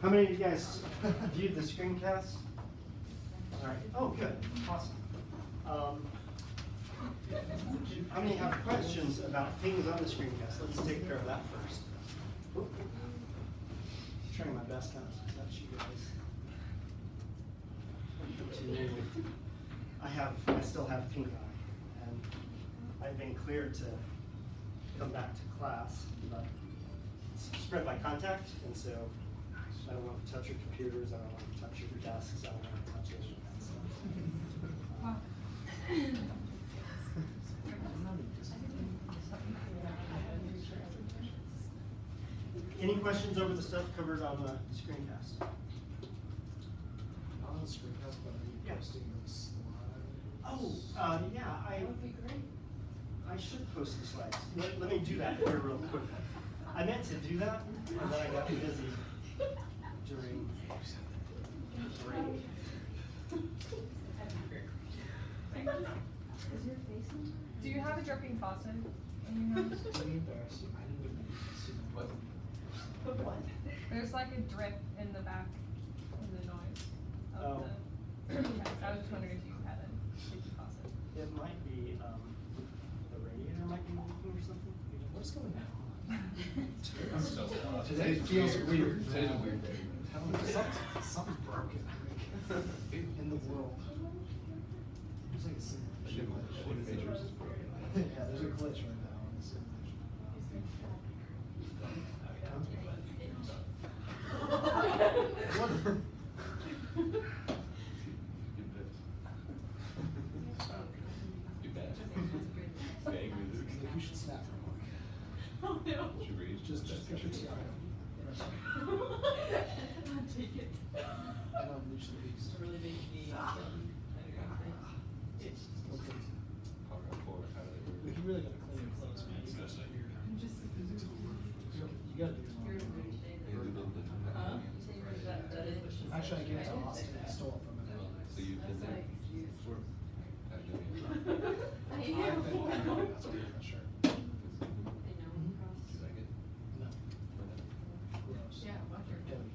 How many of you guys viewed the screencast? All right. Oh, good. Awesome. How many have questions about things on the screencast? Let's take care of that first. Oop. Trying my best not to touch you guys. I still have pink eye, and I've been cleared to come back to class, but it's spread by contact, and so I don't want to touch your computers, I don't want to touch your desks, I don't want to touch any of that stuff. Any questions over the stuff covered on the screencast? On the screencast, but are you posting this live? Oh, yeah, That would be great. I should post the slides. Let me do that here real quick. I meant to do that, and then I got busy during break. Is your face in there? Do you have a dripping faucet in your house? Really embarrassing. I didn't even see what. What? There's like a drip in the back in the noise of Oh. the screencast. I was just wondering if you had a dripping faucet. It might be, the radiator might be leaking or something. What's going on? Today feels weird. Today's a weird day. Something's broken in the world. There's like a simulation. Yeah, there's a glitch right now in the simulation. What? You should snap real quick. Oh, no. Just picture Tiago. I'll take it. And unleash the beast. It's a really big knee. It's Okay. You really gotta clean your clothes, man. It's just weird. I'm just. You gotta do your You're in own. good shape. Huh? You say you're that it? Actually, I gave it to Austin. I stole it from him. So you've been That's there? like, geez. I have no idea. I I've am. been that's for sure. They know across. Do you like it? No. Gross. Yeah, watch your cable.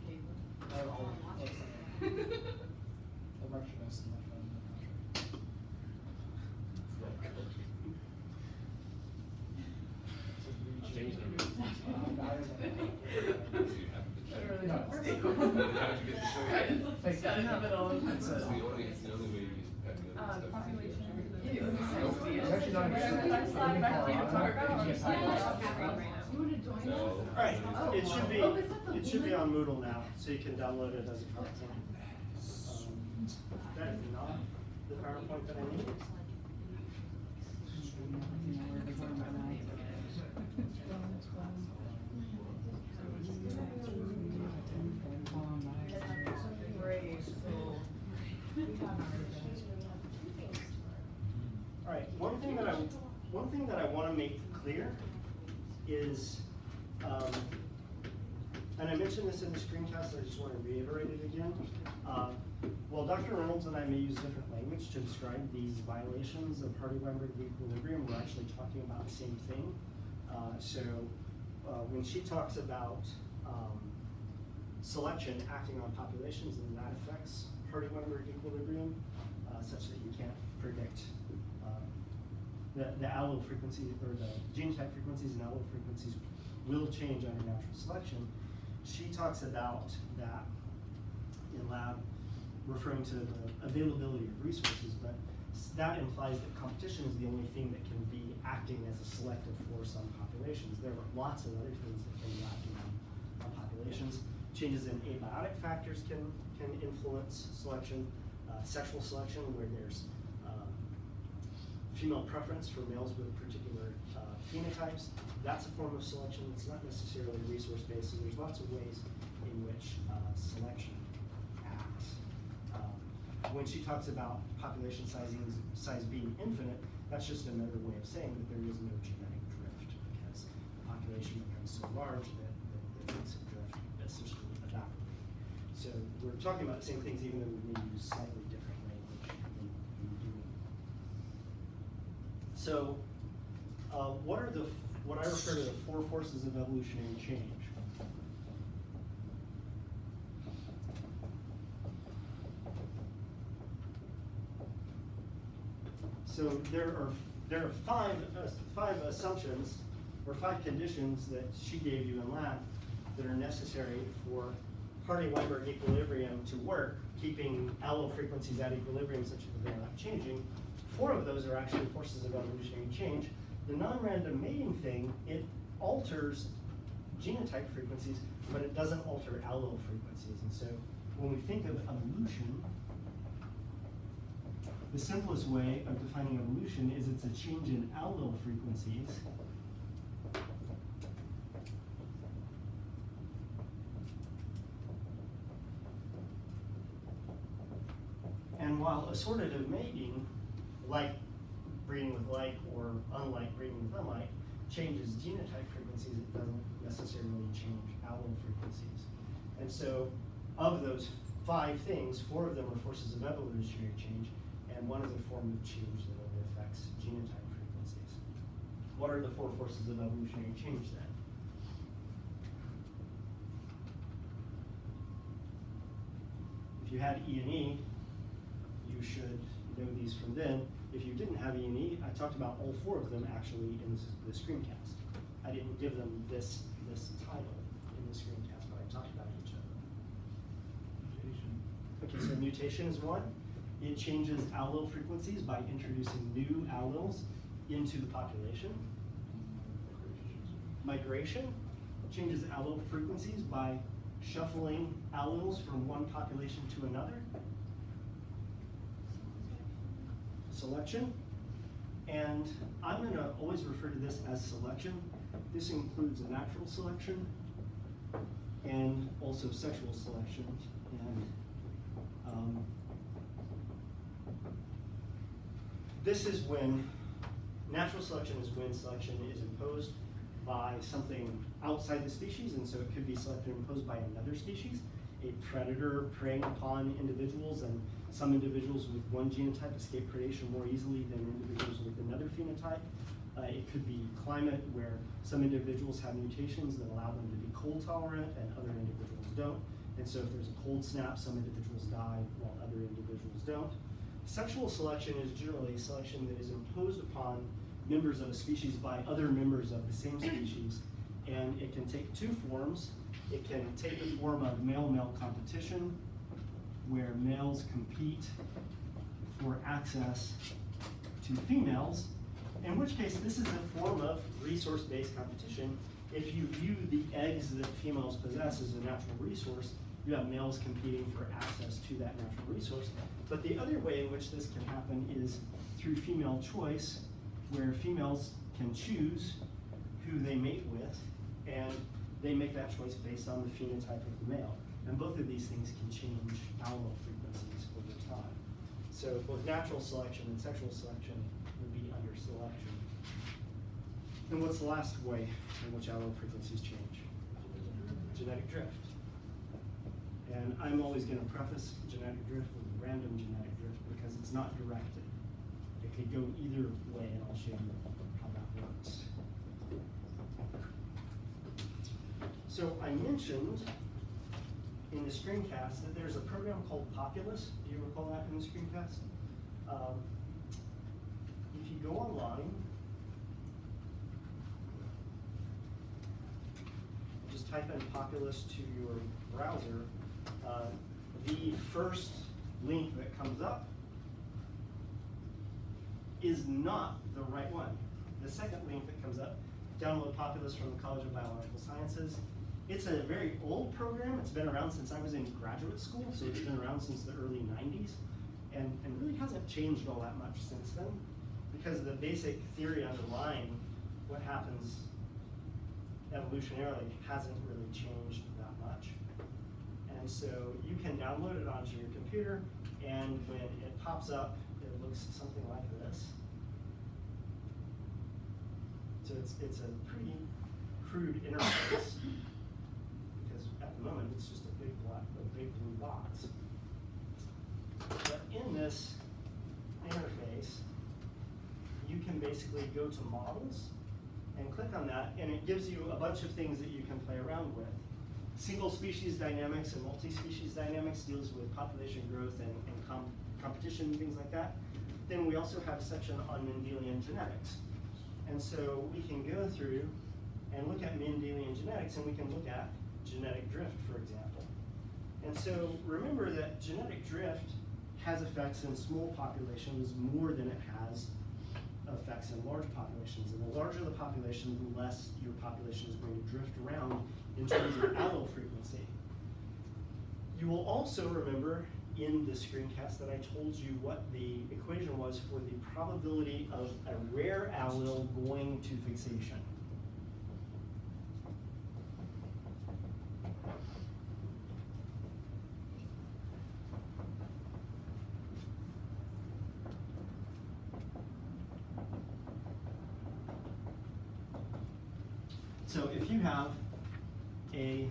I have all Watch of it. the merchandise in my phone. in my contract. Change the rules. I don't know. So you haven't been there? Literally. No. How did you get to show it? Fake Got it in the middle. It's the only way you have to go to stuff. Population. Yeah, it was sexy. It's actually not Whatever even- that slide back to your cargo or Yes, slide I- off your program. You wanna join So- us? All right, it should be, Oh, is that the it should be woman? on Moodle now, so you can download it as a PowerPoint. That is not the PowerPoint that I need. All right, one thing that I want to make clear is, and I mentioned this in the screencast, I just want to reiterate it again. While Dr. Reynolds and I may use different language to describe these violations of Hardy-Weinberg equilibrium, we're actually talking about the same thing. When she talks about selection acting on populations, and that affects Hardy-Weinberg equilibrium, such that you can't predict the allele frequency, or the genotype frequencies and allele frequencies will change under natural selection. She talks about that in lab, referring to the availability of resources, but that implies that competition is the only thing that can be acting as a selective for some populations. There are lots of other things that can be acting on populations. Changes in abiotic factors can influence selection. Sexual selection, where there's female preference for males with particular phenotypes, that's a form of selection. It's not necessarily resource-based, so there's lots of ways in which selection acts. When she talks about population size being infinite, that's just another way of saying that there is no genetic drift, because the population becomes so large that things drift essentially evaporate. So we're talking about the same things, even though we may use slightly different language in doing. So, what are what I refer to the four forces of evolutionary change? So there are five assumptions or 5 conditions that she gave you in lab that are necessary for Hardy-Weinberg equilibrium to work, keeping allo frequencies at equilibrium such that they're not changing. 4 of those are actually forces of evolutionary change. The non-random mating thing, it alters genotype frequencies, but it doesn't alter allo frequencies. And so when we think of evolution, the simplest way of defining evolution is it's a change in allo frequencies and while assortative mating, like breeding with like or unlike breeding with unlike, changes genotype frequencies, it doesn't necessarily change allo frequencies. And so of those 5 things, 4 of them are forces of evolutionary change, and 1 is a form of change that only affects genotype frequencies. What are the 4 forces of evolutionary change then? If you had E and E, you should know these from then. If you didn't have E and E, I talked about all 4 of them actually in the screencast. I didn't give them this title in the screencast, but I talked about each of them. Okay, so mutation is 1. It changes allo frequencies by introducing new alleles into the population. Migration changes allo frequencies by shuffling alleles from one population to another. Selection, and I'm going to always refer to this as selection. This includes a natural selection and also sexual selection. And this is when natural selection is when selection is imposed by something outside the species, and so it could be selected or imposed by another species, a predator preying upon individuals, and some individuals with one genotype escape predation more easily than individuals with another phenotype. It could be climate, where some individuals have mutations that allow them to be cold tolerant and other individuals don't. And so if there's a cold snap, some individuals die while other individuals don't. Sexual selection is generally selection that is imposed upon members of a species by other members of the same species. And it can take 2 forms. It can take the form of male-male competition, where males compete for access to females, in which case this is a form of resource-based competition. If you view the eggs that females possess as a natural resource, you have males competing for access to that natural resource. But the other way in which this can happen is through female choice, where females can choose who they mate with, and they make that choice based on the phenotype of the male. And both of these things can change allo frequencies over time. So both natural selection and sexual selection would be under selection. And what's the last way in which allo frequencies change? Genetic drift. And I'm always going to preface genetic drift with random genetic drift because it's not directed. It could go either way, and I'll show you how that works. So I mentioned in the screencast that there's a program called Populus. Do you recall that in the screencast? If you go online, just type in Populus to your browser, the first link that comes up is not the right one. The second link that comes up, download Populus from the College of Biological Sciences. It's a very old program. It's been around since I was in graduate school, so it's been around since the early 90s, and really hasn't changed all that much since then, because the basic theory underlying what happens evolutionarily hasn't really changed that much. And so you can download it onto your computer, and when it pops up, it looks something like this. So it's a pretty crude interface, because at the moment it's just a big blue box. But in this interface, you can basically go to models and click on that, and it gives you a bunch of things that you can play around with. Single species dynamics and multi-species dynamics deals with population growth and competition and things like that. then we also have a section on Mendelian genetics. And so we can go through and look at Mendelian genetics, and we can look at genetic drift, for example. And so remember that genetic drift has effects in small populations more than it has effects in large populations. And the larger the population, the less your population is going to drift around in terms of allele frequency. You will also remember in the screencast that I told you what the equation was for the probability of a rare allele going to fixation. So if you have a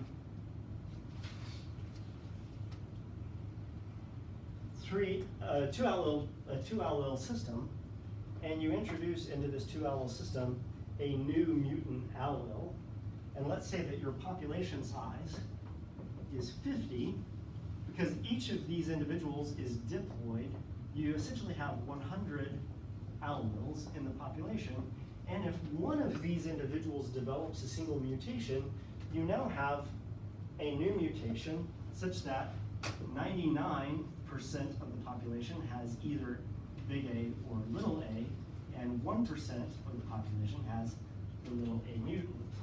two allele system, and you introduce into this two allele system a new mutant allele, and let's say that your population size is 50, because each of these individuals is diploid, you essentially have 100 alleles in the population. And if one of these individuals develops a single mutation, you now have a new mutation such that 99% of the population has either big A or little a, and 1% of the population has the little a mutant.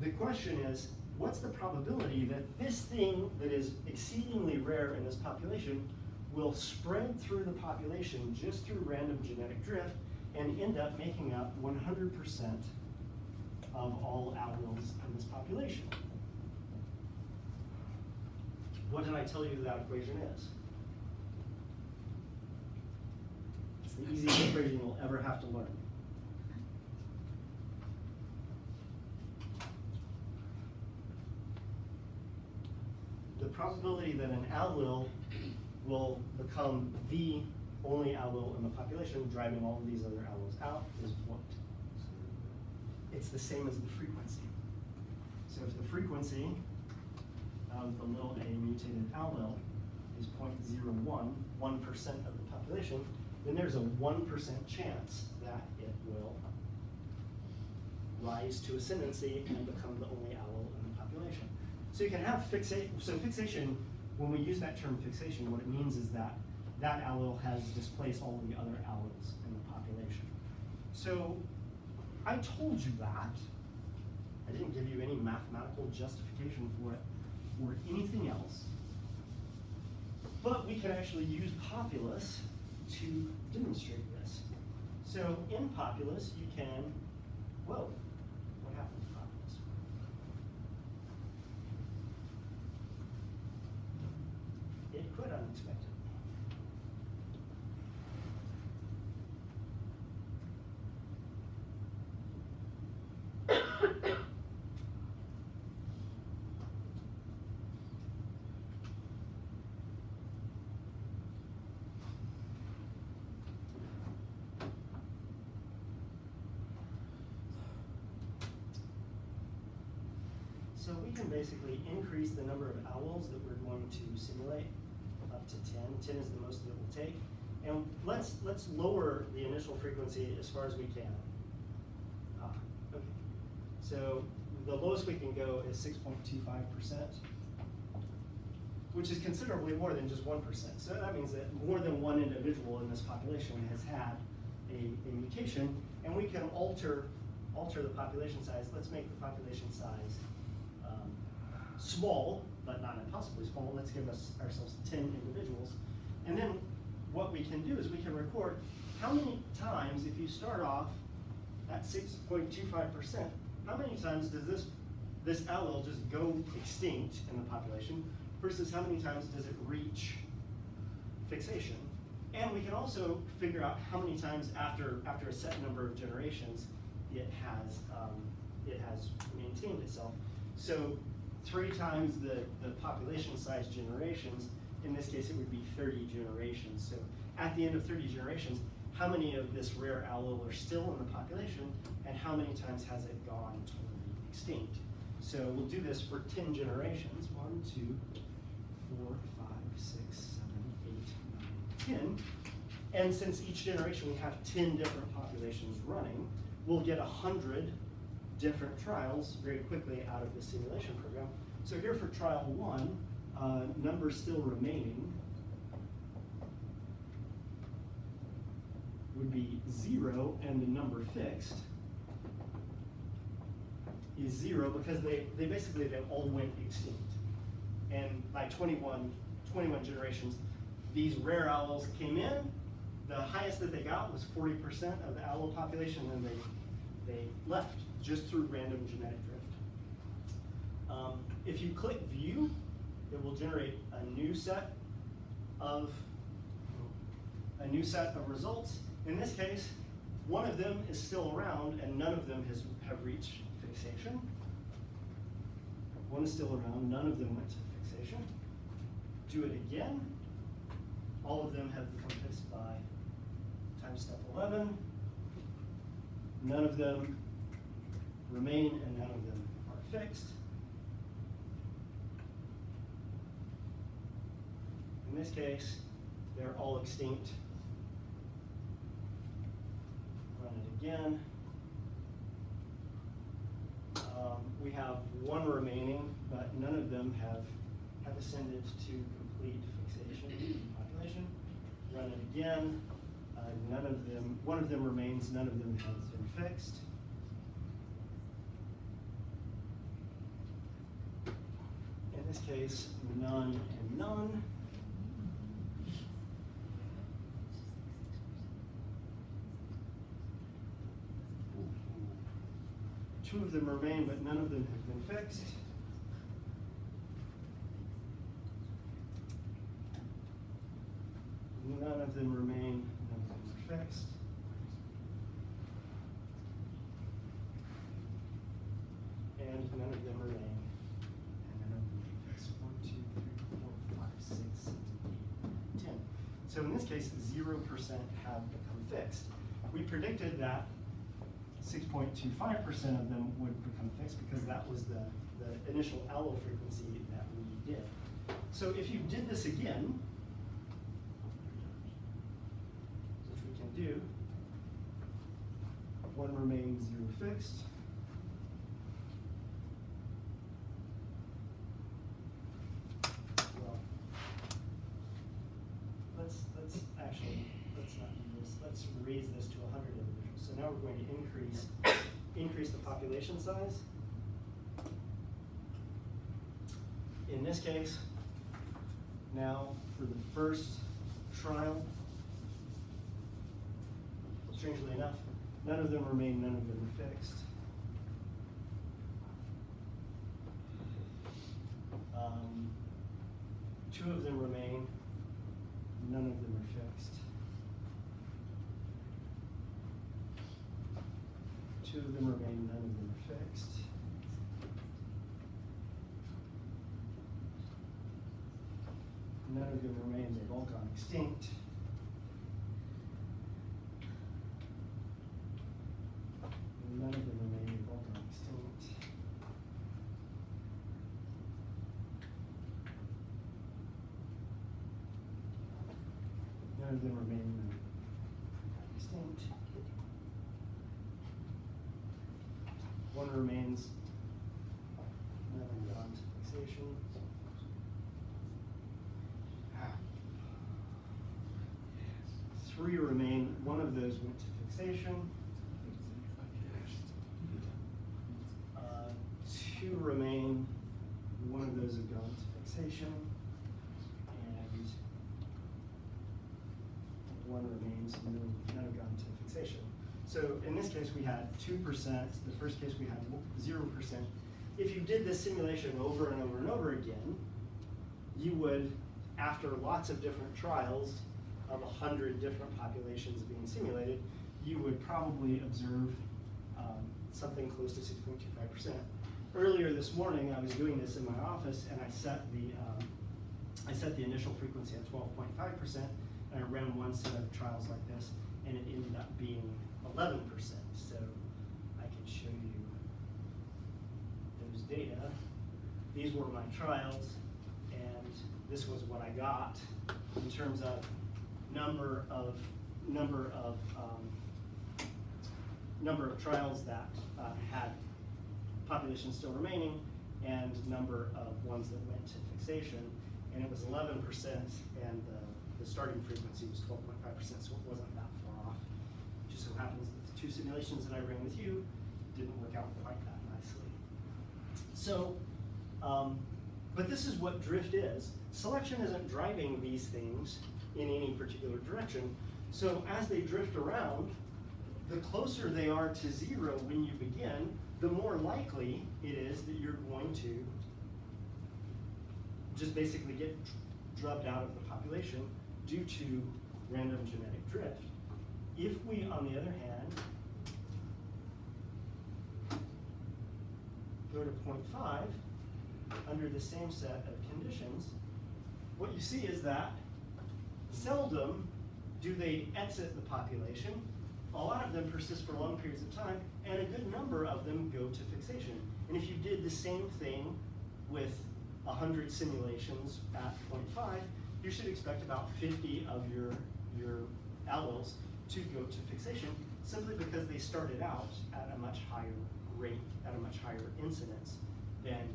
The question is, what's the probability that this thing that is exceedingly rare in this population will spread through the population just through random genetic drift and end up making up 100% of all alleles in this population? What did I tell you that equation is? It's the easiest equation you'll ever have to learn. The probability that an allele will become the only allele in the population, driving all of these other alleles out, is what? It's the same as the frequency. So if the frequency of the little a mutated allele is 0.01, 1% of the population, then there's a 1% chance that it will rise to ascendancy and become the only allele in the population. So you can have fixation, when we use that term fixation, what it means is that that allele has displaced all of the other alleles in the population. So I told you that. I didn't give you any mathematical justification for it or anything else. But we can actually use populace to demonstrate this. So in populace, you can, whoa, what happened to populace? It quit unexpectedly. So we can basically increase the number of alleles that we're going to simulate up to 10. 10 is the most that it will take. And let's lower the initial frequency as far as we can. Okay. So the lowest we can go is 6.25%, which is considerably more than just 1%. So that means that more than one individual in this population has had a mutation, and we can alter the population size. Let's make the population size small, but not impossibly small. Let's give ourselves 10 individuals. And then what we can do is we can record how many times, if you start off at 6.25%, how many times does this allele just go extinct in the population versus how many times does it reach fixation? And we can also figure out how many times after a set number of generations it has maintained itself. So 3 times the population size generations, in this case it would be 30 generations. So at the end of 30 generations, how many of this rare allele are still in the population, and how many times has it gone totally extinct? So we'll do this for 10 generations. 1, 2, 4, 5, 6, 7, 8, 9, 10. And since each generation we have 10 different populations running, we'll get 100 different trials very quickly out of the simulation program. So here for trial 1, numbers still remaining would be 0, and the number fixed is 0 because they all went extinct. And by 21 generations, these rare owls came in. The highest that they got was 40% of the owl population, and they left just through random genetic drift. If you click view, it will generate a new set of results. In this case, one of them is still around, and none of them have reached fixation. One is still around, none of them went to fixation. Do it again. All of them have become fixed by time step 11. None of them remain, and none of them are fixed. In this case, they're all extinct. Run it again. We have one remaining, but none of them have ascended to complete fixation population. Run it again. One of them remains, none of them has been fixed. In this case, none and none. Two of them remain, but none of them have been fixed. None of them remain, none of them are fixed. And none of them remain, and none of them are fixed. 1, 2, 3, 4, 5, 6, 7, 8, 10. So in this case, 0% have become fixed. We predicted that 6.25% of them would become fixed because that was the initial allo frequency that we did. So if you did this again, which we can do, 1 remains, 0 fixed. Well, let's not do this. Let's raise this to 100 individuals. So now we're going to increase the population size. In this case, now for the first trial, strangely enough, none of them remain, none of them are fixed. Two of them remain, none of them are fixed. Two of them remain, none of them are fixed. None of them remain, they've all gone extinct. None of them remain, they've all gone extinct. None of them remain, none of them are extinct. One remains, none of them gone to fixation. Three remain, one of those went to fixation. Two remain, one of those have gone to fixation. And one remains, none have gone to fixation. So in this case we had 2%, the first case we had 0%. If you did this simulation over and over and over again, you would, after lots of different trials, of 100 different populations being simulated, you would probably observe something close to 6.25%. Earlier this morning, I was doing this in my office, and I set the initial frequency at 12.5%, and I ran one set of trials like this, and it ended up being 11%. So I can show you those data. These were my trials, and this was what I got in terms of number of number of trials that had population still remaining, and number of ones that went to fixation, and it was 11%, and the starting frequency was 12.5%, so it wasn't that far off. Just so happens that the two simulations that I ran with you didn't work out quite that nicely. So, but this is what drift is. Selection isn't driving these things in any particular direction. So as they drift around, the closer they are to zero when you begin, the more likely it is that you're going to just basically get drubbed out of the population due to random genetic drift. If we, on the other hand, go to 0.5 under the same set of conditions, what you see is that seldom do they exit the population. A lot of them persist for long periods of time, and a good number of them go to fixation. And if you did the same thing with 100 simulations at 0.5, you should expect about 50 of your alleles to go to fixation, simply because they started out at a much higher rate, at a much higher incidence than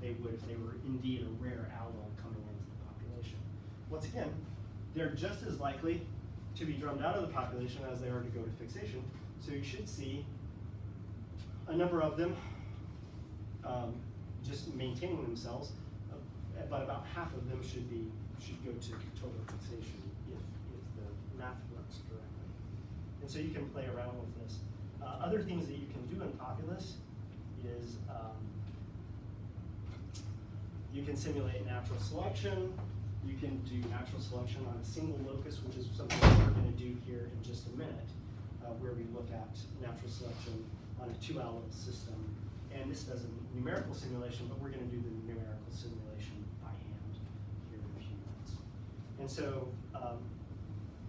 they would if they were indeed a rare allele coming into the population. Once again, they're just as likely to be drummed out of the population as they are to go to fixation. So you should see a number of them just maintaining themselves, but about half of them should go to total fixation if the math works correctly. And so you can play around with this. Other things that you can do in Populus is you can simulate natural selection. You can do natural selection on a single locus, which is something that we're going to do here in just a minute, where we look at natural selection on a 2-allele system. And this does a numerical simulation, but we're going to do the numerical simulation by hand here in a few minutes. And so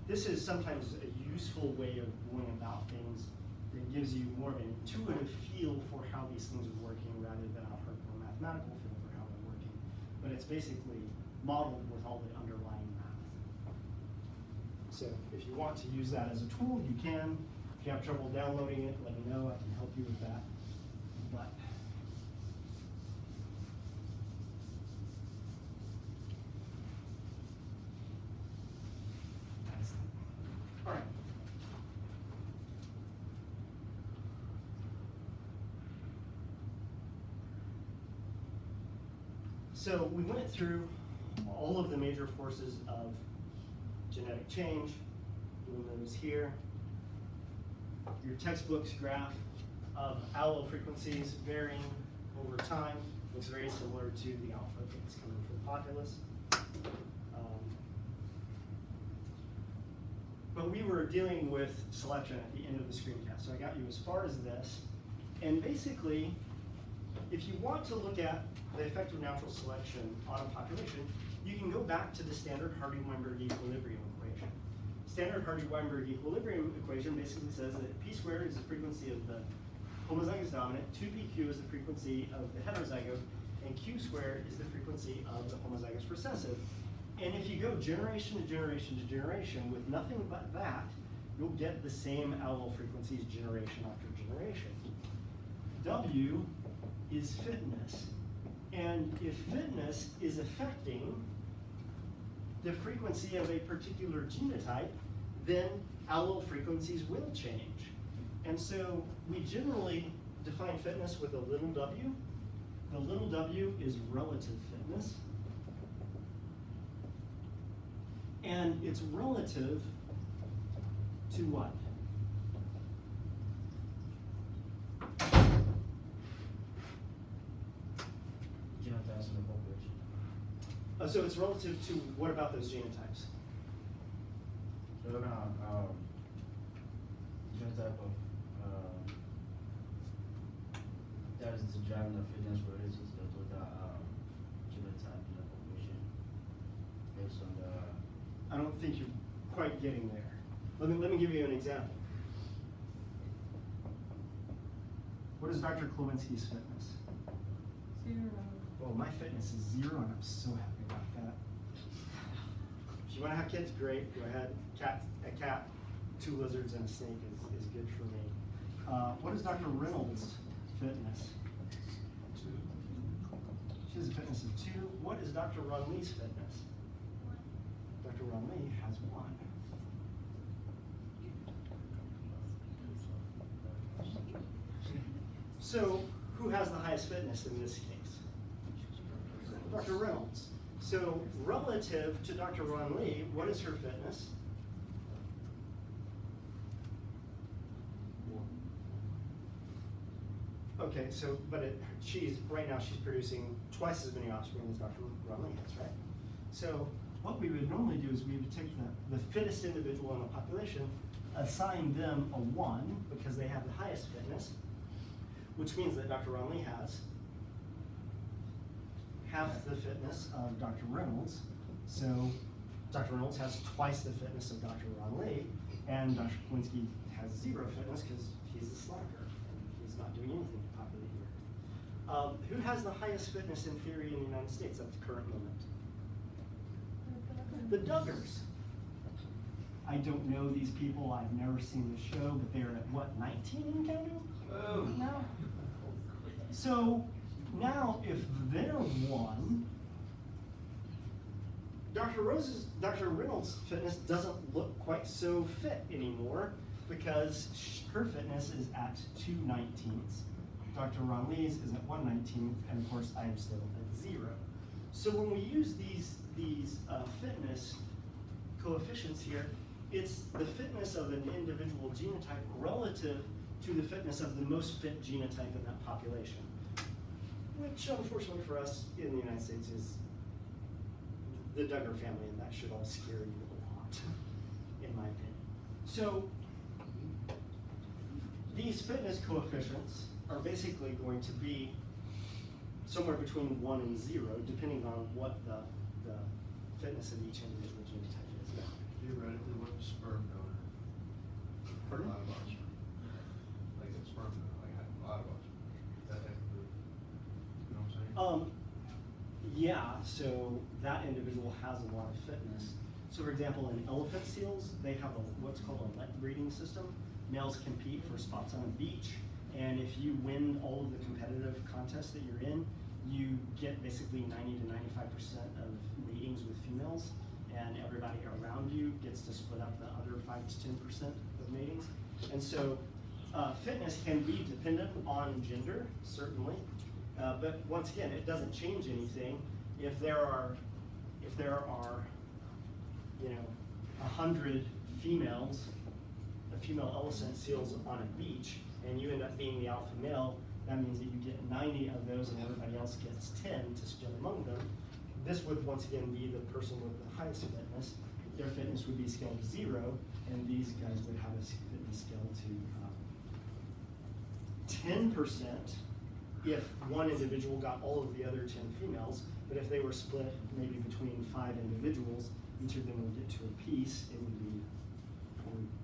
this is sometimes a useful way of going about things that gives you more of an intuitive feel for how these things are working rather than a hardcore mathematical feel for how they're working. But it's basically modeled with all the underlying math. So if you want to use that as a tool, you can. If you have trouble downloading it, let me know. I can help you with that. But all right. So we went through all of the major forces of genetic change. You'll notice here your textbook's graph of allele frequencies varying over time looks very similar to the output that's coming from Populus. But we were dealing with selection at the end of the screencast, so I got you as far as this. And basically, if you want to look at the effect of natural selection on a population, you can go back to the standard Hardy-Weinberg equilibrium equation. Standard Hardy-Weinberg equilibrium equation basically says that P squared is the frequency of the homozygous dominant, 2PQ is the frequency of the heterozygote, and Q squared is the frequency of the homozygous recessive. And if you go generation to generation to generation with nothing but that, you'll get the same allele frequencies generation after generation. W is fitness. And if fitness is affecting the frequency of a particular genotype, then allele frequencies will change. And so we generally define fitness with a little w. The little w is relative fitness. And it's relative to what? Genotypes in the population. So it's relative to what about those genotypes? So we're gonna genotype of that is the driving the fitness related to the total genotype in the population based on the. I don't think you're quite getting there. Let me give you an example. What is Dr. Klewinsky's fitness? 0. Well, my fitness is 0, and I'm so happy about that. If you want to have kids, great. Go ahead. A cat 2 lizards and a snake is good for me. What is Dr. Reynolds' fitness? She has a fitness of 2. What is Dr. Ron Lee's fitness? Dr. Ron Lee has 1. So, who has the highest fitness in this case? Dr. Reynolds. So, relative to Dr. Ron Lee, what is her fitness? Okay, so, but right now she's producing twice as many offspring as Dr. Ron Lee has, right? So, what we would normally do is we would take the fittest individual in the population, assign them a 1 because they have the highest fitness, which means that Dr. Ron Lee has half the fitness of Dr. Reynolds. So Dr. Reynolds has twice the fitness of Dr. Ron Lee, and Dr. Kowinski has 0 fitness because he's a slacker and he's not doing anything to populate here. Who has the highest fitness in theory in the United States at the current moment? The Duggars. I don't know these people, I've never seen the show, but they're at what, 19 and counting? Oh. No. So now if they're 1, Dr. Reynolds' fitness doesn't look quite so fit anymore because her fitness is at 2/19. Dr. Ron Lee's is at 1/19, and of course I am still at 0. So when we use these fitness coefficients here, it's the fitness of an individual genotype relative to the fitness of the most fit genotype in that population, which unfortunately for us in the United States is the Duggar family, and that should all scare you a lot, in my opinion. So these fitness coefficients are basically going to be somewhere between 1 and 0, depending on what the fitness of each individual genotype is. Theoretically, what is sperm donor? Pardon? A lot of offspring. Like a sperm donor, like a lot of offspring. That type of group. You know what I'm saying? Yeah, so that individual has a lot of fitness. So for example, in elephant seals, they have what's called a let breeding system. Males compete for spots on a beach, and if you win all of the competitive contests that you're in, you get basically 90 to 95% of matings with females, and everybody around you gets to split up the other 5 to 10% of matings. And so fitness can be dependent on gender, certainly, but once again, it doesn't change anything. If there are 100 female elephant seals on a beach, and you end up being the alpha male, that means that you get 90 of those and everybody else gets 10 to split among them. This would once again be the person with the highest fitness. Their fitness would be scaled to 0, and these guys would have a fitness scale to 10% if one individual got all of the other 10 females, but if they were split maybe between 5 individuals, each of them would get to a piece, it would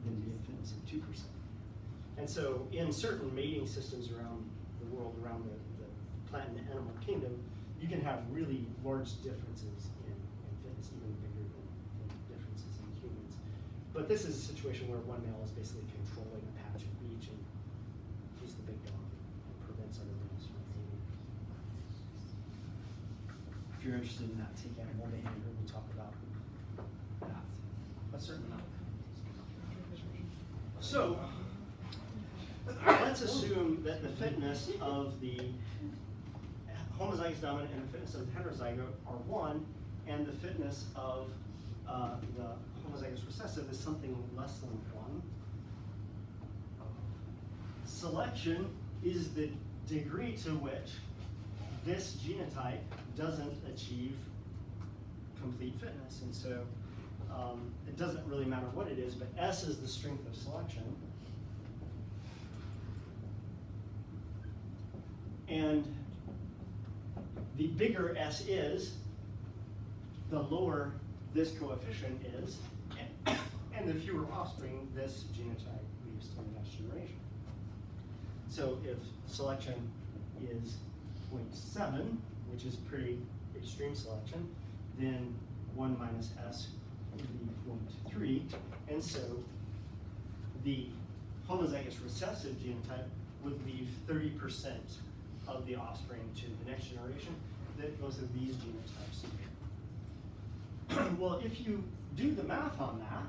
then be a fitness of 2%. And so in certain mating systems around the world, around the plant and animal kingdom, you can have really large differences in fitness, even bigger than differences in humans. But this is a situation where one male is basically controlling a patch of beach, and he's the big dog and prevents other males from mating. If you're interested in that, take Animal Behavior, we talk about that, but certainly not. So, let's assume that the fitness of the homozygous dominant and the fitness of the heterozygote are 1, and the fitness of the homozygous recessive is something less than 1. Selection is the degree to which this genotype doesn't achieve complete fitness. And so it doesn't really matter what it is, but S is the strength of selection. And the bigger S is, the lower this coefficient is, and the fewer offspring this genotype leaves to the next generation. So if selection is 0.7, which is pretty extreme selection, then 1 minus S would be 0.3, and so the homozygous recessive genotype would leave 30% of the offspring to the next generation, that both of these genotypes. Well, if you do the math on that,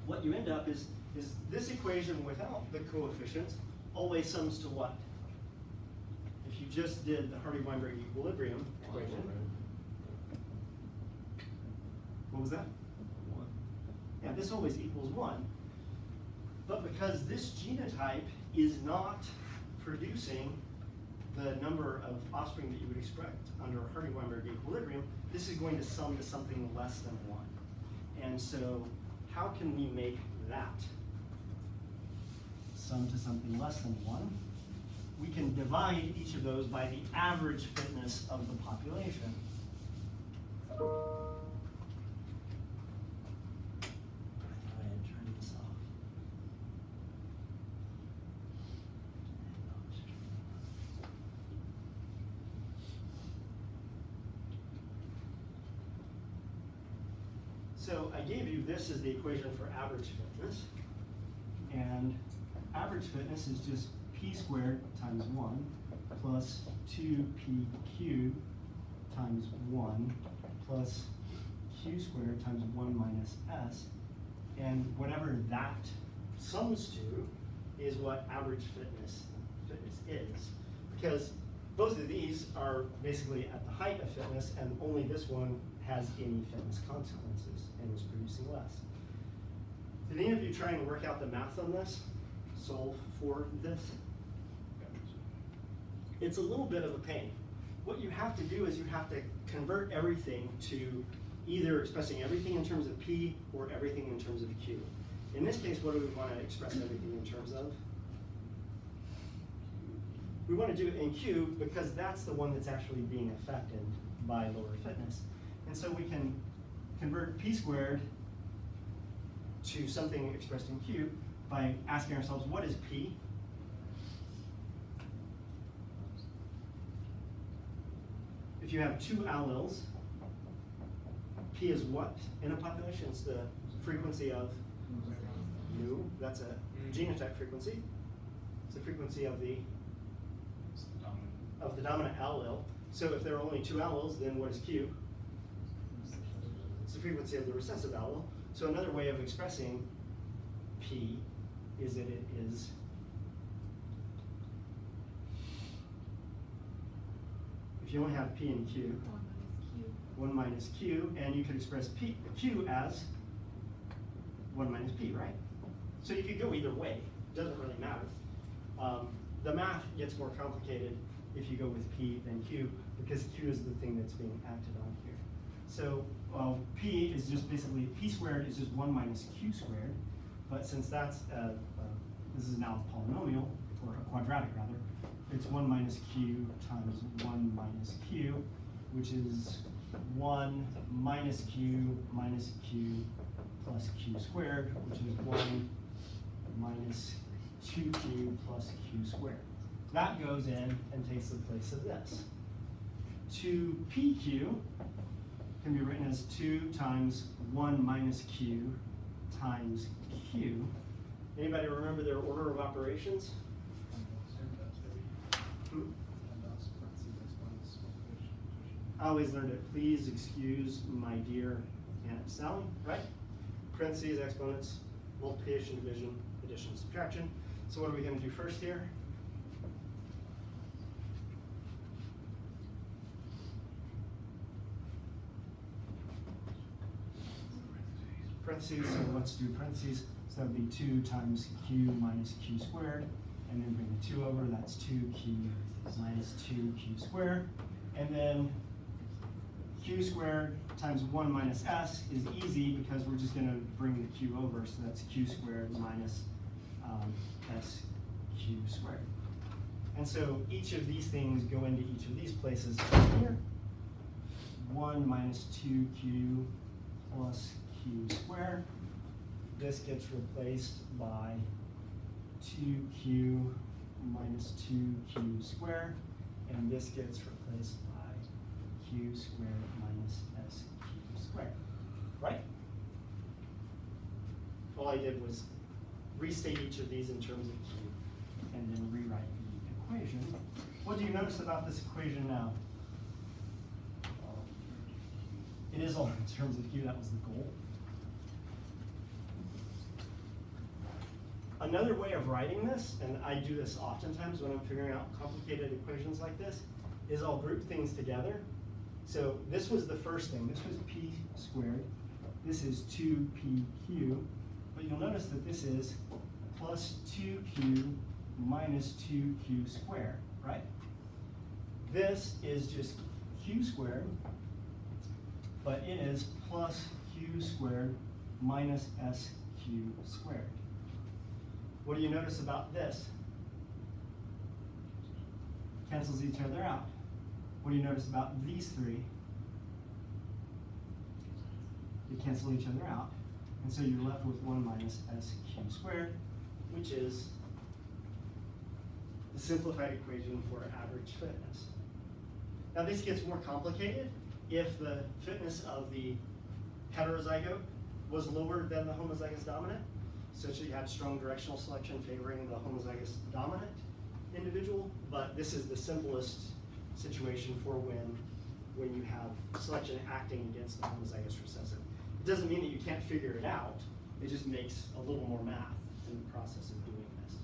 what you end up is this equation without the coefficients always sums to what? If you just did the Hardy-Weinberg equilibrium equation, what was that? 1. Yeah, this always equals 1. But because this genotype is not producing the number of offspring that you would expect under a Hardy-Weinberg equilibrium, this is going to sum to something less than 1. And so how can we make that sum to something less than 1? We can divide each of those by the average fitness of the population. I thought I had turned this off. So I gave you this as the equation for average fitness. And average fitness is just p squared times 1 plus 2p cubed times 1 plus q squared times 1 minus s. And whatever that sums to is what average fitness is. Because both of these are basically at the height of fitness, and only this one has any fitness consequences and is producing less. Did any of you try and work out the math on this? Solve for this? It's a little bit of a pain. What you have to do is you have to convert everything to either expressing everything in terms of p or everything in terms of q. In this case, what do we want to express everything in terms of? We want to do it in q because that's the one that's actually being affected by lower fitness. And so we can convert p squared to something expressed in q by asking ourselves, what is p? If you have 2 alleles, p is what in a population? It's the frequency of mu. That's a genotype frequency. It's the frequency of the dominant allele. So if there are only 2 alleles, then what is q? It's the frequency of the recessive allele. So another way of expressing p is that it is if you only have p and q, 1 minus q, and you could express q as 1 minus p, right? So you could go either way. It doesn't really matter. The math gets more complicated if you go with p than q, because q is the thing that's being acted on here. So p is just basically, p squared is just 1 minus q squared, but since that's, this is now a polynomial, or a quadratic rather, it's 1 minus q times 1 minus q, which is 1 minus q plus q squared, which is 1 minus 2q plus q squared. That goes in and takes the place of this. 2pq can be written as 2 times 1 minus q times q. Anybody remember their order of operations? I always learned it. Please excuse my dear Aunt Sally, right? Parentheses, exponents, multiplication, division, addition, subtraction. So what are we going to do first here? Parentheses, so let's do parentheses. So that would be 2 times q minus q squared, and then bring the 2 over, that's 2q minus 2q squared. And then q squared times 1 minus s is easy because we're just going to bring the q over, so that's q squared minus sq squared. And so each of these things go into each of these places here. 1 minus 2q plus q squared. This gets replaced by 2q minus 2q squared, and this gets replaced by q squared minus sq squared, right? All I did was restate each of these in terms of Q, and then rewrite the equation. What do you notice about this equation now? It is all in terms of Q, that was the goal. Another way of writing this, and I do this oftentimes when I'm figuring out complicated equations like this, is I'll group things together. So this was the first thing, this was P squared. This is 2PQ, but you'll notice that this is plus 2Q minus 2Q squared, right? This is just Q squared, but it is plus Q squared minus SQ squared. What do you notice about this? Cancels each other out. What do you notice about these three? They cancel each other out. And so you're left with 1 minus SQ squared, which is the simplified equation for average fitness. Now this gets more complicated if the fitness of the heterozygote was lower than the homozygous dominant, such that you had strong directional selection favoring the homozygous dominant individual, but this is the simplest situation for when you have selection acting against the homozygous recessive. It doesn't mean that you can't figure it out, it just makes a little more math in the process of doing this.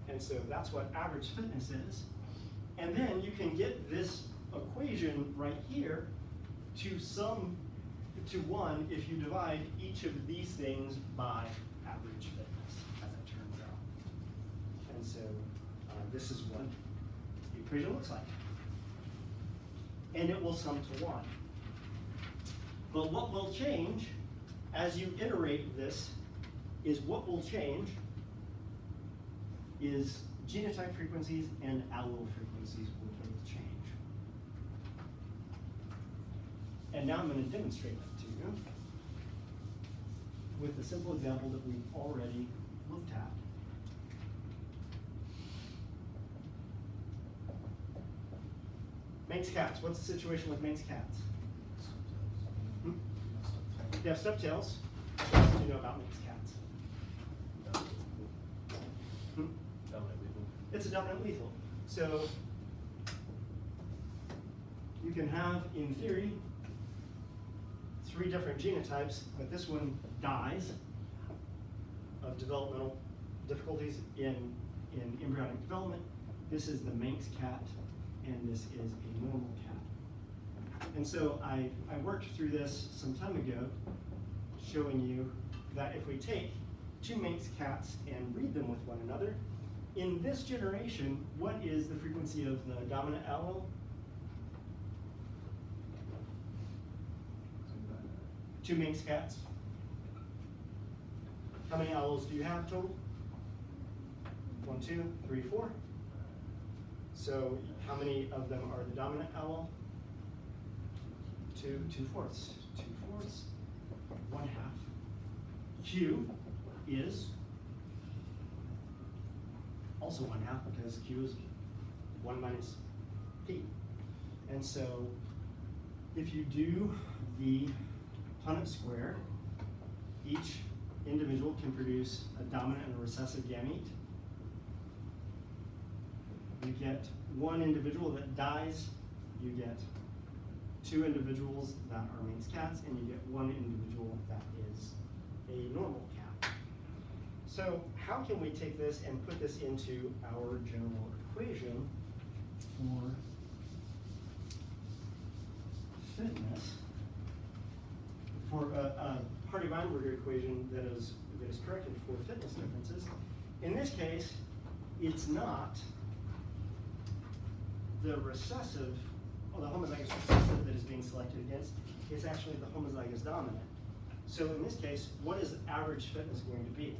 And so that's what average fitness is. And then you can get this equation right here to 1 if you divide each of these things by average fitness, as it turns out. And so this is what the equation looks like. And it will sum to 1. But what will change as you iterate this is what will change is genotype frequencies and allele frequencies will both change. And now I'm going to demonstrate that to you with a simple example that we've already looked at. Manx cats. What's the situation with Manx cats? They have stub tails. What else do you know about Manx cats? Dominant lethal. It's a dominant lethal. So you can have, in theory, 3 different genotypes, but this one dies of developmental difficulties in embryonic development. This is the Manx cat, and this is a normal cat. And so I worked through this some time ago, showing you that if we take 2 Manx cats and breed them with one another, in this generation, what is the frequency of the dominant allele? 2 Manx cats. How many alleles do you have total? 1, 2, 3, 4. So how many of them are the dominant allele? 2 2/4. 2/4. 1/2. Q is also 1/2 because Q is 1 minus P. And so if you do the Punnett square, each individual can produce a dominant and a recessive gamete. You get 1 individual that dies, you get 2 individuals that are Manx cats, and you get 1 individual that is a normal cat. So how can we take this and put this into our general equation for fitness, for a Hardy-Weinberger equation that is corrected for fitness differences? In this case, it's not the recessive, or the homozygous recessive that is being selected against, it's actually the homozygous dominant. So in this case, what is average fitness going to be?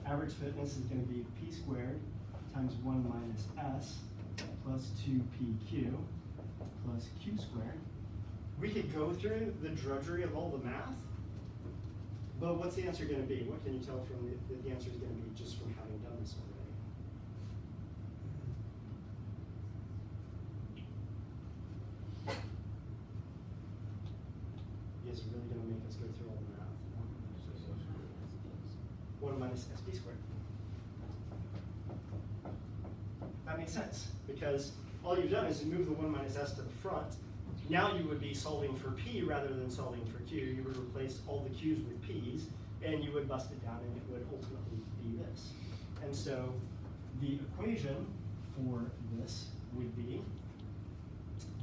Average fitness is going to be P squared times 1 minus S plus 2PQ plus Q squared. We could go through the drudgery of all the math, but what's the answer going to be? What can you tell from the answer is going to be just from having done this already? let's go through all the math. 1 minus SP squared. That makes sense, because all you've done is you move the 1 minus S to the front. Now you would be solving for P rather than solving for Q. You would replace all the Q's with P's, and you would bust it down, and it would ultimately be this. And so the equation for this would be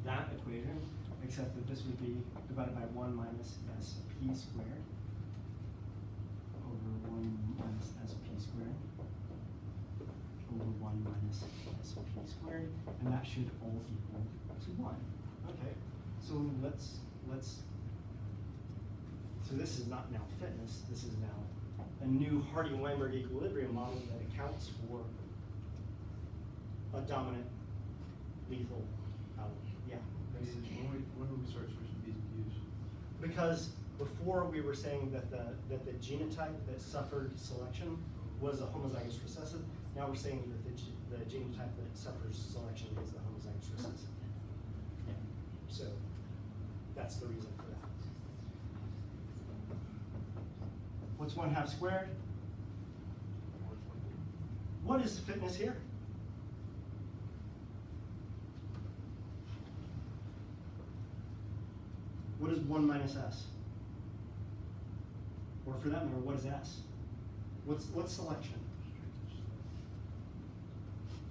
that equation, except that this would be divided by 1 minus SP squared over 1 minus SP squared over 1 minus SP squared, and that should all equal to 1. Okay, so so this is not now fitness, this is now a new Hardy-Weinberg equilibrium model that accounts for a dominant lethal outlet. Yeah. When do we start switching P's and Q's? Because before we were saying that the genotype that suffered selection was a homozygous recessive. Now we're saying that the genotype that suffers selection is the homozygous recessive. Yeah. So that's the reason for that. What's 1/2 squared? What is fitness here? What is 1 minus S? Or for that matter, what is S? What's selection?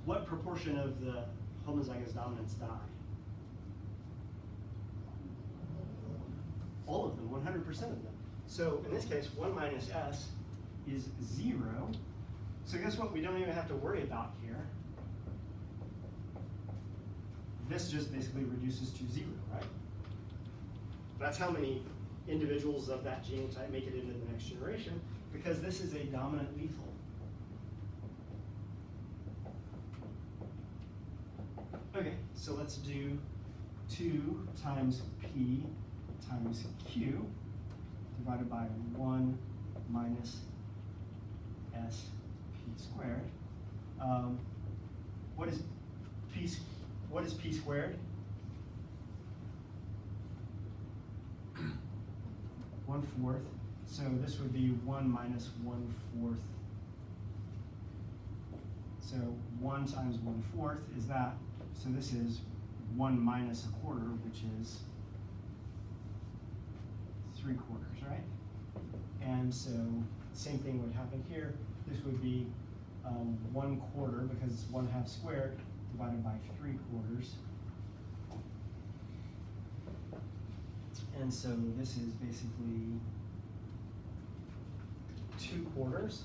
What proportion of the homozygous dominants die? All of them, 100% of them. So in this case, 1 minus S is 0. So guess what? We don't even have to worry about here. This just basically reduces to 0, right? That's how many individuals of that genotype make it into the next generation, because this is a dominant lethal. Okay, so let's do 2 times P times Q divided by 1 minus SP squared. What is P squared? 1/4. So this would be 1 minus 1/4. So 1 times 1/4 is that. So this is 1 minus 1/4, which is 3/4, right? And so same thing would happen here. This would be 1/4, because it's 1/2 squared divided by 3/4. And so this is basically 2/4.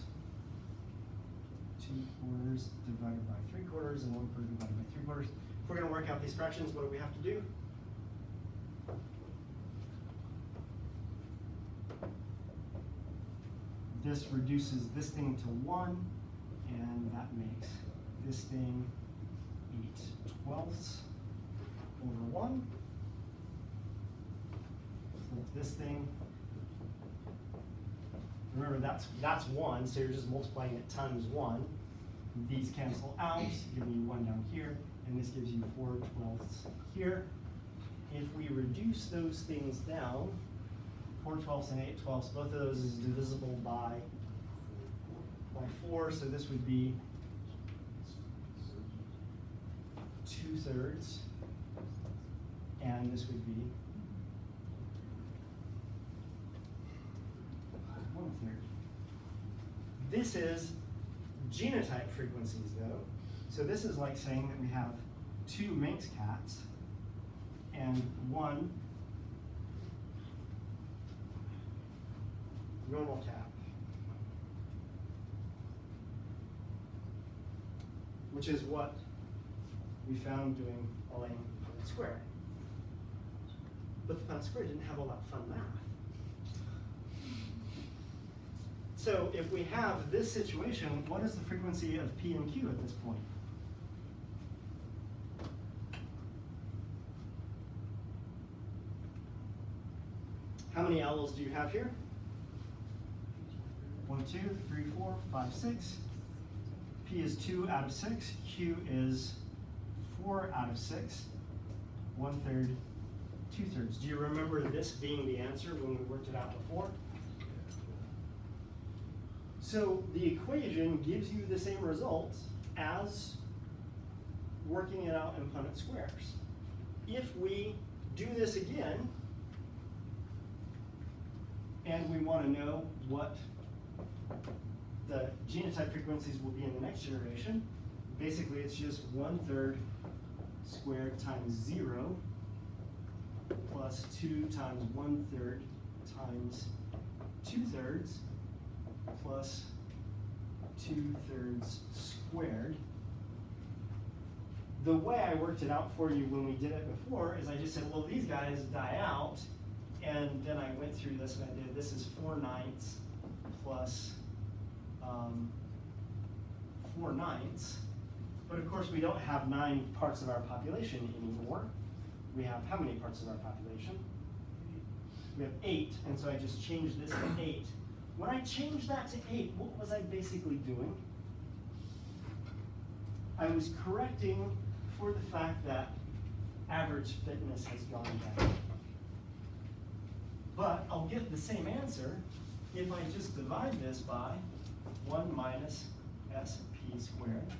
2/4 divided by 3/4, and 1/4 divided by 3/4. If we're going to work out these fractions, what do we have to do? This reduces this thing to 1, and that makes this thing 8/12 over 1. Flip this thing. Remember, that's 1, so you're just multiplying it times 1. These cancel out, give you 1 down here, and this gives you 4/12 here. If we reduce those things down, 4/12 and 8/12, both of those is divisible by 4, so this would be 2/3, and this would be 1/3. This is genotype frequencies, though. So this is like saying that we have 2 Manx cats and 1 normal cat, which is what we found doing Alain Punnett square. But the Punnett square didn't have all that fun math. So if we have this situation, what is the frequency of P and Q at this point? How many alleles do you have here? 1, 2, 3, 4, 5, 6. P is 2 out of 6. Q is 4 out of 6. 1/3, 2/3. Do you remember this being the answer when we worked it out before? So the equation gives you the same results as working it out in Punnett squares. If we do this again, and we want to know what the genotype frequencies will be in the next generation, basically it's just 1/3 squared times 0 plus 2 times 1/3 times 2/3 plus 2/3 squared. The way I worked it out for you when we did it before is I just said, well, these guys die out, and then I went through this and I did, this is 4/9 plus 4/9. But of course, we don't have 9 parts of our population anymore. We have how many parts of our population? We have 8, and so I just changed this to 8. When I changed that to 8, what was I basically doing? I was correcting for the fact that average fitness has gone down. But I'll get the same answer if I just divide this by 1 minus SP squared.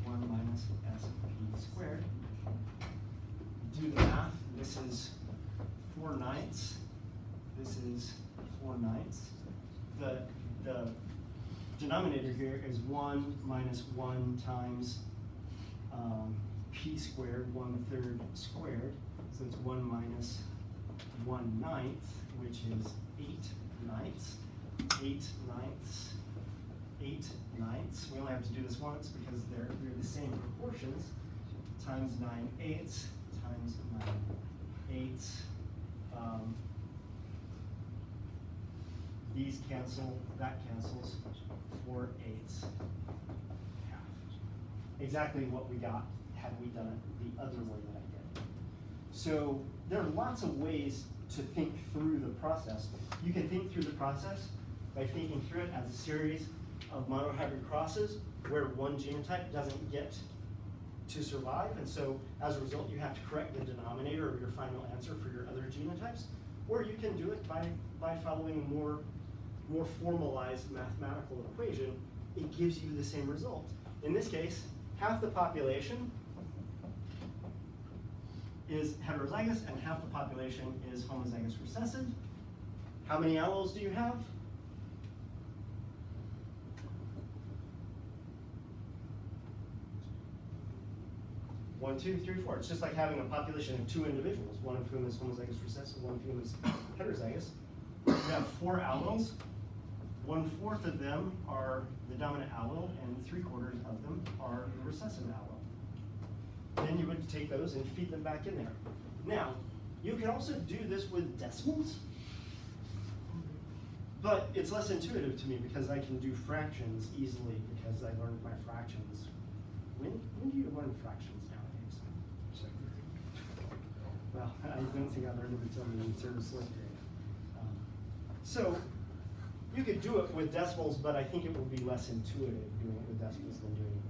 1 minus SP squared. Do the math. This is 4/9. This is 4/9. The denominator here is 1 minus 1 times p squared, 1/3 squared. So it's 1 minus 1/9, which is 8/9. 8/9. 8/9. We only have to do this once because they're the same proportions. Times 9/8 times 9/8. These cancel, that cancels. 4/8 half. Exactly what we got had we done it the other way that I did. So there are lots of ways to think through the process. You can think through the process by thinking through it as a series of monohybrid crosses where one genotype doesn't get to survive, and so as a result you have to correct the denominator of your final answer for your other genotypes, or you can do it by following a more formalized mathematical equation. It gives you the same result. In this case, half the population is heterozygous and half the population is homozygous recessive. How many alleles do you have? 1, 2, 3, 4. It's just like having a population of 2 individuals, one of whom is homozygous recessive, one of whom is heterozygous. You have 4 alleles. 1/4 of them are the dominant allele, and 3/4 of them are the recessive allele. Then you would take those and feed them back in there. Now, you can also do this with decimals, but it's less intuitive to me because I can do fractions easily because I learned my fractions. When do you learn fractions nowadays? Well, I don't think I learned it until the third or fourth grade. So you could do it with decimals, but I think it will be less intuitive doing it with decimals than doing it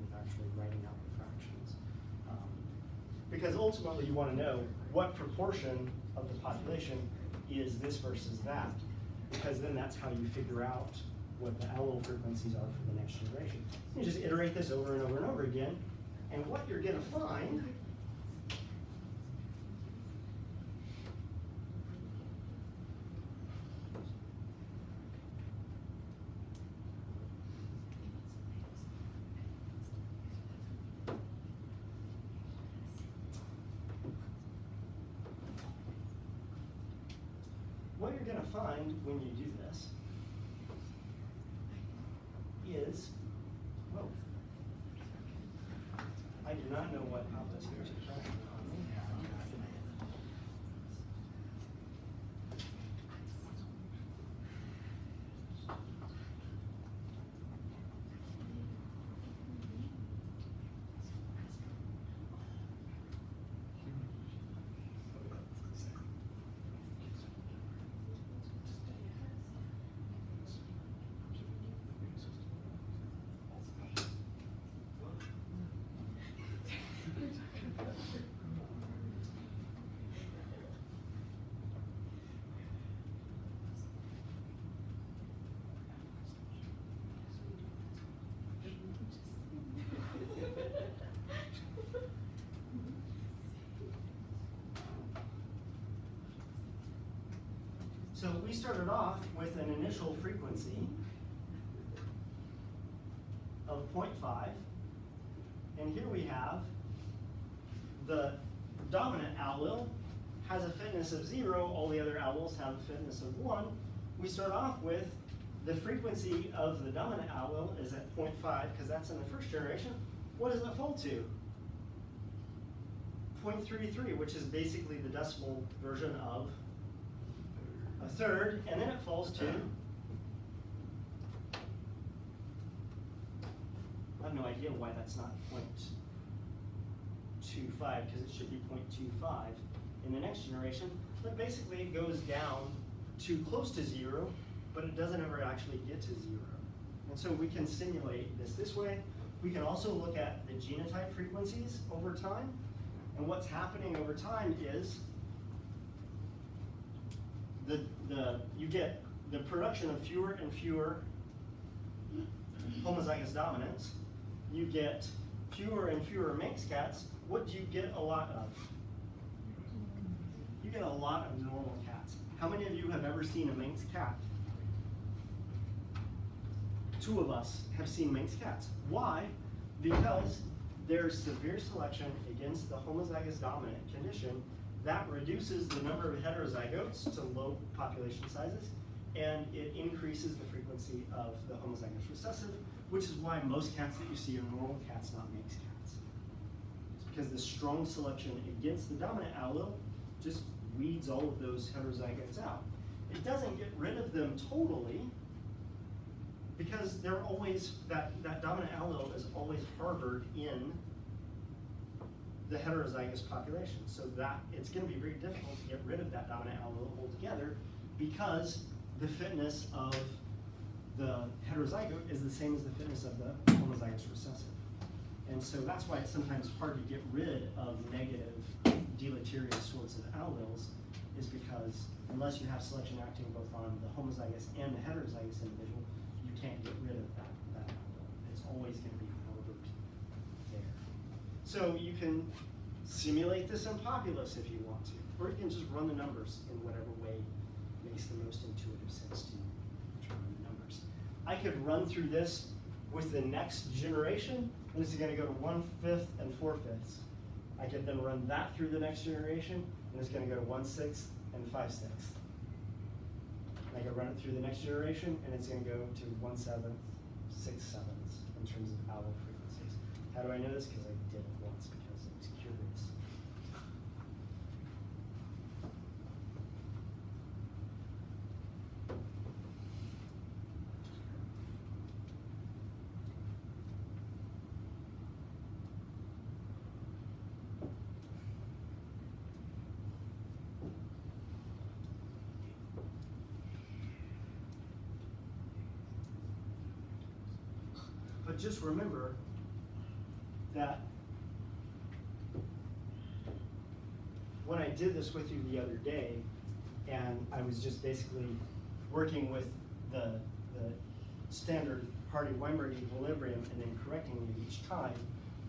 with actually writing out the fractions. Because ultimately you want to know what proportion of the population is this versus that, because then that's how you figure out what the allele frequencies are for the next generation. You just iterate this over and over and over again, and what you're going to find when you do this is, whoa, I do not know what how this goes to fraction on me. So we started off with an initial frequency of 0.5, and here we have the dominant allele has a fitness of 0, all the other alleles have a fitness of 1. We start off with the frequency of the dominant allele is at 0.5 because that's in the first generation. What does it fall to? 0.33, which is basically the decimal version of a third, and then it falls to, I have no idea why that's not 0.25 because it should be 0.25 in the next generation, but basically it goes down to close to 0, but it doesn't ever actually get to 0. And so we can simulate this way. We can also look at the genotype frequencies over time, and what's happening over time is you get the production of fewer and fewer homozygous dominants. You get fewer and fewer Manx cats. What do you get a lot of? You get a lot of normal cats. How many of you have ever seen a Manx cat? 2 of us have seen Manx cats. Why? Because there's severe selection against the homozygous dominant condition that reduces the number of heterozygotes to low population sizes, and it increases the frequency of the homozygous recessive, which is why most cats that you see are normal cats, not Manx cats. It's because the strong selection against the dominant allele just weeds all of those heterozygotes out. It doesn't get rid of them totally, because they're always, that dominant allele is always harbored in the heterozygous population. So that it's going to be very difficult to get rid of that dominant allele altogether, because the fitness of the heterozygote is the same as the fitness of the homozygous recessive. And so that's why it's sometimes hard to get rid of negative deleterious sorts of alleles, is because unless you have selection acting both on the homozygous and the heterozygous individual, you can't get rid of that allele. It's always going to be harbored there. So you can simulate this in populace if you want to, or you can just run the numbers in whatever way makes the most intuitive sense to you to run the numbers. I could run through this with the next generation, and this is going to go to 1/5 and 4/5. I could then run that through the next generation, and it's going to go to 1/6 and 5/6. I could run it through the next generation, and it's going to go to 1/7, 6/7 in terms of allele frequencies. How do I know this? Because I did it once because I was curious. But just remember that when I did this with you the other day, and I was just basically working with the standard Hardy-Weinberg equilibrium and then correcting it each time,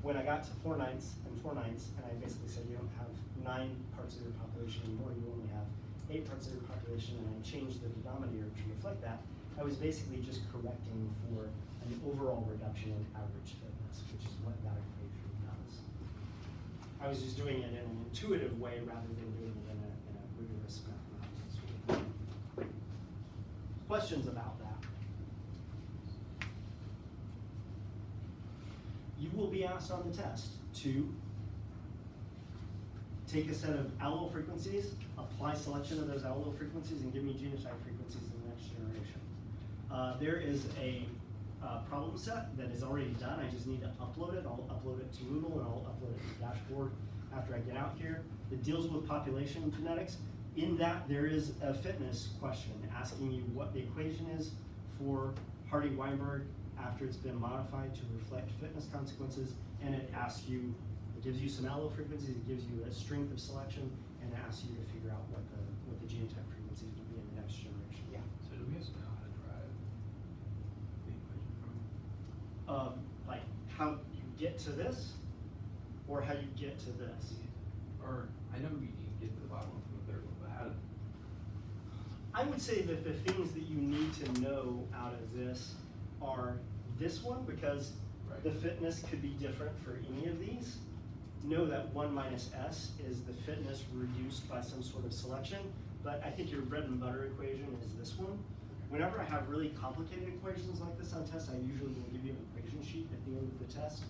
when I got to 4/9 and 4/9, and I basically said you don't have 9 parts of your population anymore, you only have 8 parts of your population, and I changed the denominator to reflect that, I was basically just correcting for an overall reduction in average fitness, which is what that equation does. I was just doing it in an intuitive way rather than doing it in a rigorous mathematical way. Questions about that? You will be asked on the test to take a set of allele frequencies, apply selection of those allele frequencies, and give me genotype frequencies in the next generation. There is a problem set that is already done. I just need to upload it. I'll upload it to Moodle, and I'll upload it to the dashboard after I get out here. It deals with population genetics. In that, there is a fitness question asking you what the equation is for Hardy-Weinberg after it's been modified to reflect fitness consequences, and it asks you, it gives you some allele frequencies, it gives you a strength of selection, and it asks you to figure out what the genotype frequencies will be in the next generation. Yeah. So do we have to know how to drive the equation from? Like how you get to this, or how you get to this. Or I know we get to the bottom one from the third one, but how to? I would say that the things that you need to know out of this are this one, because Right. the fitness could be different for any of these. Know that 1 minus S is the fitness reduced by some sort of selection, but I think your bread and butter equation is this one. Whenever I have really complicated equations like this on tests, I usually will give you an equation sheet at the end of the test.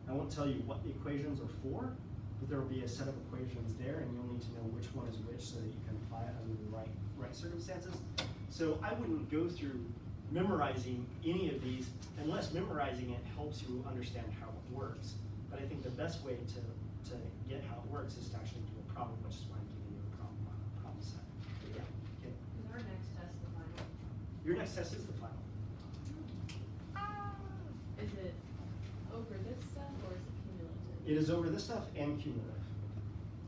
I won't tell you what the equations are for, but there will be a set of equations there, and you'll need to know which one is which so that you can apply it under the right circumstances. So I wouldn't go through memorizing any of these unless memorizing it helps you understand how it works. But I think the best way to get how it works is to actually do a problem, which is why I'm giving you a problem set. But yeah, okay. Is our next test the final? Your next test is the final. Is it over this stuff or is it cumulative? It is over this stuff and cumulative.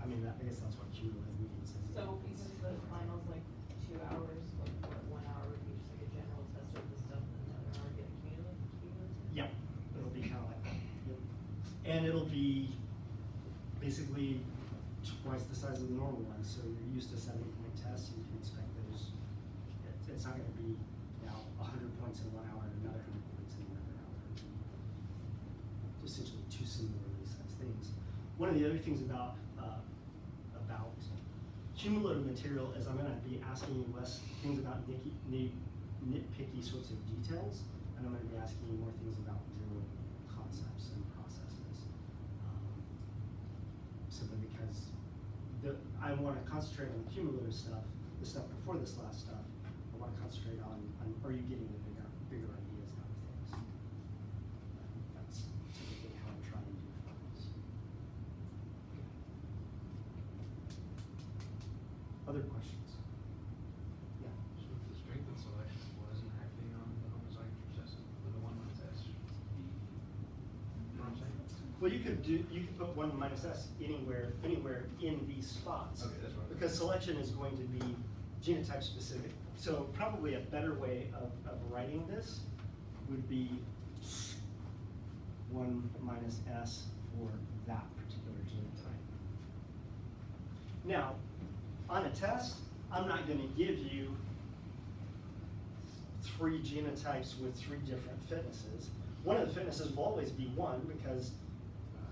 I mean, I guess that's what cumulative means. isn't it? So because the final's like 2 hours, like what, 1 hour would be just like a general test of the stuff, and another hour get cumulative? Yeah, it'll be kind of like that. Yep. And it'll be basically twice the size of the normal one. So you're used to 70-point tests, you can expect those. It's not going to be now 100 points in 1 hour and another 100 points in another hour. Essentially two similarly sized things. One of the other things about cumulative material is I'm going to be asking you less things about nitpicky sorts of details, and I'm going to be asking you more things about general concepts and processes. Simply because I want to concentrate on the cumulative stuff, the stuff before this last stuff. I want to concentrate on are you getting the bigger ideas out of things. That's typically how I try and do finals. Other questions? Yeah. So if the strength and selection wasn't acting on the homozygous recessive with a 1 minus S, you know what I'm saying? Well, you could put 1 minus S anywhere in these spots. Okay, that's what I- Because selection is going to be genotype specific. So probably a better way of writing this would be 1 minus S for that particular genotype. Now, on a test, I'm not going to give you 3 genotypes with 3 different fitnesses. One of the fitnesses will always be 1 because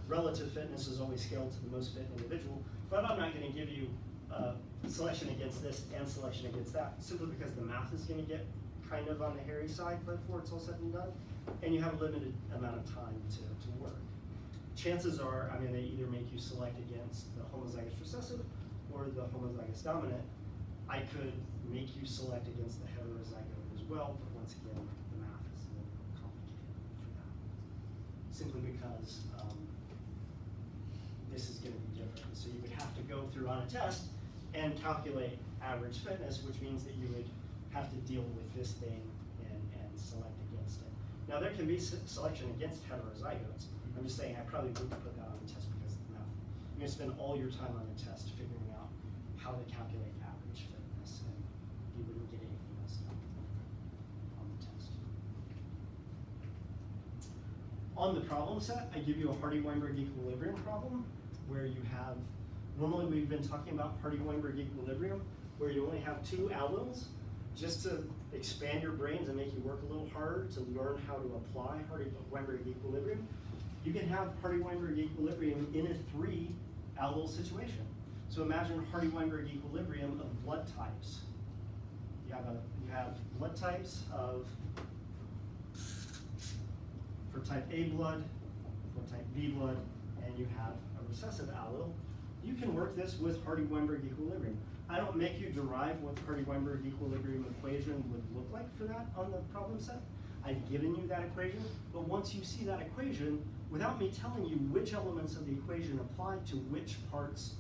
relative fitness is always scaled to the most fit individual, but I'm not going to give you selection against this and selection against that, simply because the math is going to get kind of on the hairy side before it's all said and done, and you have a limited amount of time to work. Chances are I'm going to either make you select against the homozygous recessive or the homozygous dominant. I could make you select against the heterozygote as well, but once again, the math is a little complicated for that. Simply because this is going to be different. So you would have to go through on a test and calculate average fitness, which means that you would have to deal with this thing and select against it. Now there can be selection against heterozygotes. I'm just saying I probably wouldn't put that on the test because of the math. You're going to spend all your time on the test figuring out how to calculate average fitness, and you wouldn't get anything else done on the test. On the problem set, I give you a Hardy-Weinberg equilibrium problem where you have, normally we've been talking about Hardy-Weinberg equilibrium, where you only have 2 allyls, just to expand your brains and make you work a little harder to learn how to apply Hardy-Weinberg equilibrium. You can have Hardy-Weinberg equilibrium in a 3 allyl situation. So imagine Hardy-Weinberg equilibrium of blood types. You have blood types for type A blood, for type B blood, and you have a recessive allele. You can work this with Hardy-Weinberg equilibrium. I don't make you derive what the Hardy-Weinberg equilibrium equation would look like for that on the problem set. I've given you that equation, but once you see that equation, without me telling you which elements of the equation apply to which parts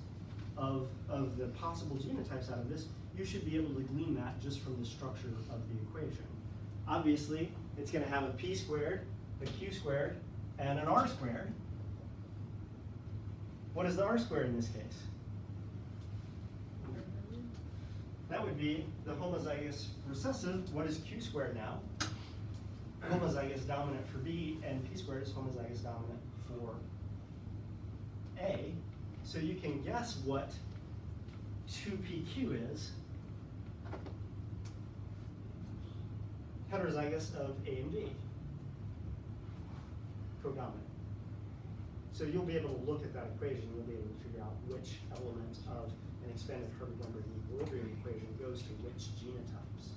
of the possible genotypes out of this, you should be able to glean that just from the structure of the equation. Obviously, it's going to have a p squared, a q squared, and an r squared. What is the r squared in this case? That would be the homozygous recessive. What is q squared now? Homozygous dominant for B, and p squared is homozygous dominant for A. So you can guess what 2pq is. heterozygous of A and B, codominant. So you'll be able to look at that equation, you'll be able to figure out which element of an expanded Hertzsprung equilibrium equation goes to which genotypes.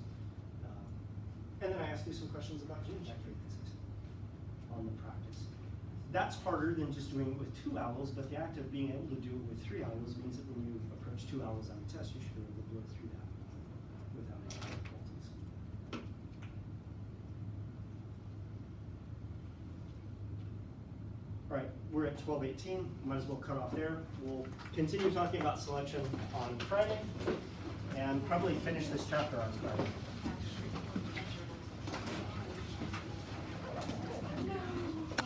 And then I ask you some questions about genotype frequencies on the practice. That's harder than just doing it with 2 alleles, but the act of being able to do it with 3 alleles means that when you approach 2 alleles on a test, you should be able to blow through that without any difficulties. All right, we're at 12:18, might as well cut off there. We'll continue talking about selection on Friday and probably finish this chapter on Friday.